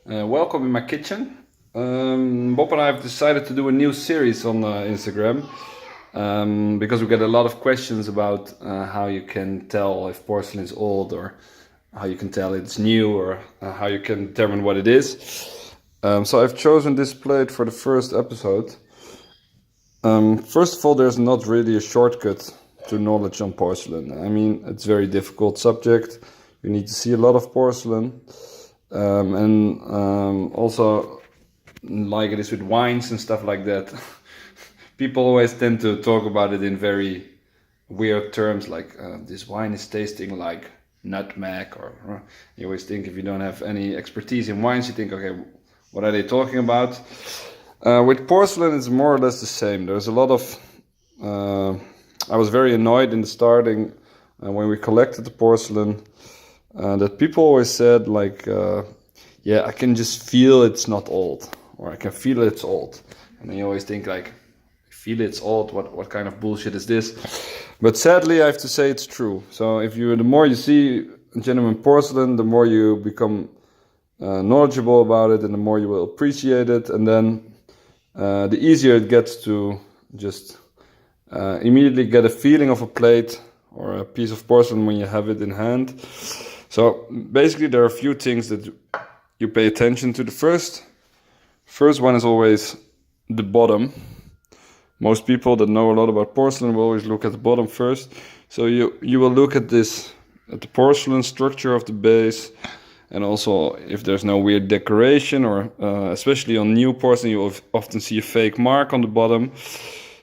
Welcome in my kitchen. Bob and I have decided to do a new series on Instagram because we get a lot of questions about how you can tell if porcelain is old, or how you can tell it's new, or how you can determine what it is. So I've chosen this plate for the first episode. First of all, there's not really a shortcut to knowledge on porcelain. I mean, it's a very difficult subject. You need to see a lot of porcelain. Also, like it is with wines and stuff like that, people always tend to talk about it in very weird terms, like this wine is tasting like nutmeg, or you always think, if you don't have any expertise in wines, you think, okay, what are they talking about? With porcelain, it's more or less the same. There's a lot of I was very annoyed in the starting when we collected the porcelain, that people always said, like, yeah, I can just feel it's not old, or I can feel it's old. And then you always think, like, feel it's old, what kind of bullshit is this? But sadly, I have to say it's true. So the more you see genuine porcelain, the more you become knowledgeable about it, and the more you will appreciate it. And then the easier it gets to just immediately get a feeling of a plate or a piece of porcelain when you have it in hand. So basically, there are a few things that you pay attention to. The first one is always the bottom. Most people that know a lot about porcelain will always look at the bottom first. So you will look at the porcelain structure of the base, and also if there's no weird decoration, or especially on new porcelain, you will often see a fake mark on the bottom.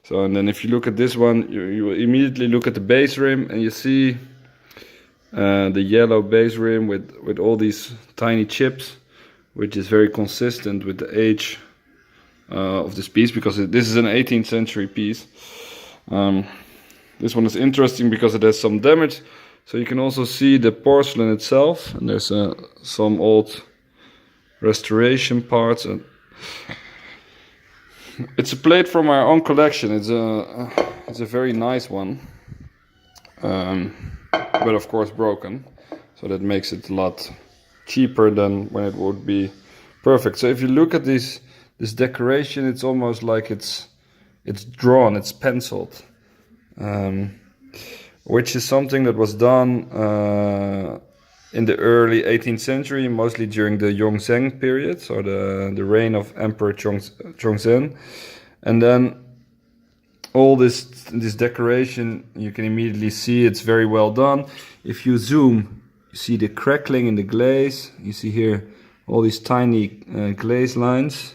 So, and then if you look at this one, you will immediately look at the base rim, and you see the yellow base rim with all these tiny chips, which is very consistent with the age of this piece, because this is an 18th century piece. This one is interesting because it has some damage, so you can also see the porcelain itself, and there's some old restoration parts. It's a plate from our own collection. It's a very nice one. But of course broken, so that makes it a lot cheaper than when it would be perfect. So if you look at this decoration, it's almost like it's drawn, it's penciled, which is something that was done in the early 18th century, mostly during the Yongzheng period, so the reign of Emperor Chongzhen. And then all this decoration, you can immediately see it's very well done. If you zoom, you see the crackling in the glaze. You see here all these tiny glaze lines.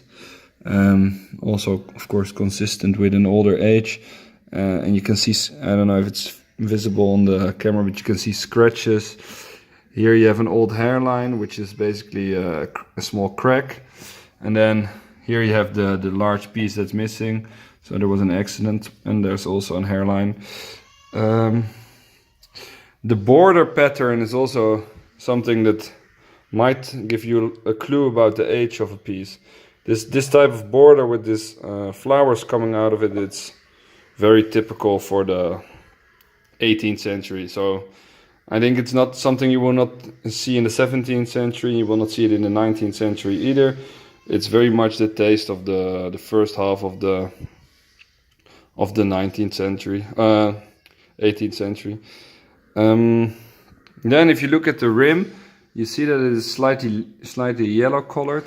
Also, of course, consistent with an older age. And you can see, I don't know if it's visible on the camera, but you can see scratches. Here you have an old hairline, which is basically a small crack. And then here you have the large piece that's missing. So there was an accident, and there's also a hairline. The border pattern is also something that might give you a clue about the age of a piece. This type of border with these flowers coming out of it, it's very typical for the 18th century. So I think it's not something you will not see in the 17th century. You will not see it in the 19th century either. It's very much the taste of the first half of the 19th century, 18th century. Then if you look at the rim, you see that it is slightly yellow colored,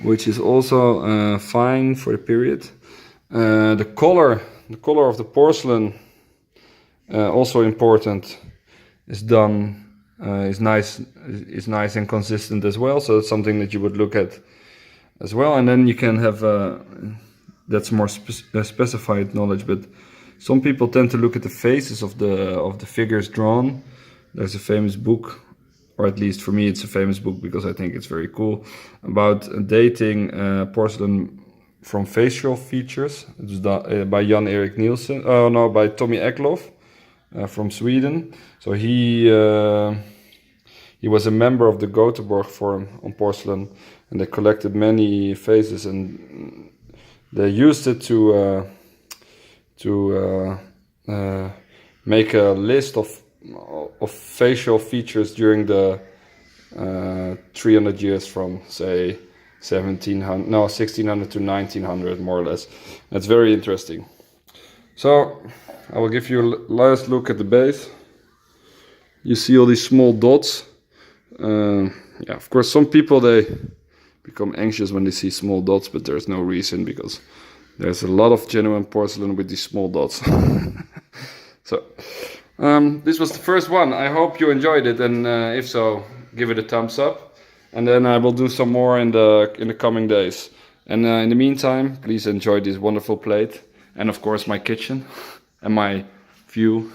which is also fine for the period. The color of the porcelain, also important, is nice and consistent as well. So it's something that you would look at as well. And then you can have that's more specified knowledge, but some people tend to look at the faces of the figures drawn. There's a famous book, or at least for me it's a famous book because I think it's very cool, about dating porcelain from facial features. It's by Jan Erik Nielsen. Oh no, by Tommy Eklof from Sweden. So he was a member of the Göteborg Forum on porcelain, and they collected many faces, and they used it to make a list of facial features during the 300 years from, say, 1600 to 1900, more or less. That's very interesting. So I will give you a last look at the base. You see all these small dots. Yeah, of course, some people, they become anxious when they see small dots, but there's no reason, because there's a lot of genuine porcelain with these small dots. So this was the first one. I hope you enjoyed it, and if so, give it a thumbs up, and then I will do some more in the coming days. And in the meantime, please enjoy this wonderful plate, and of course my kitchen and my view.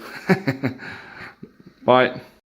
Bye.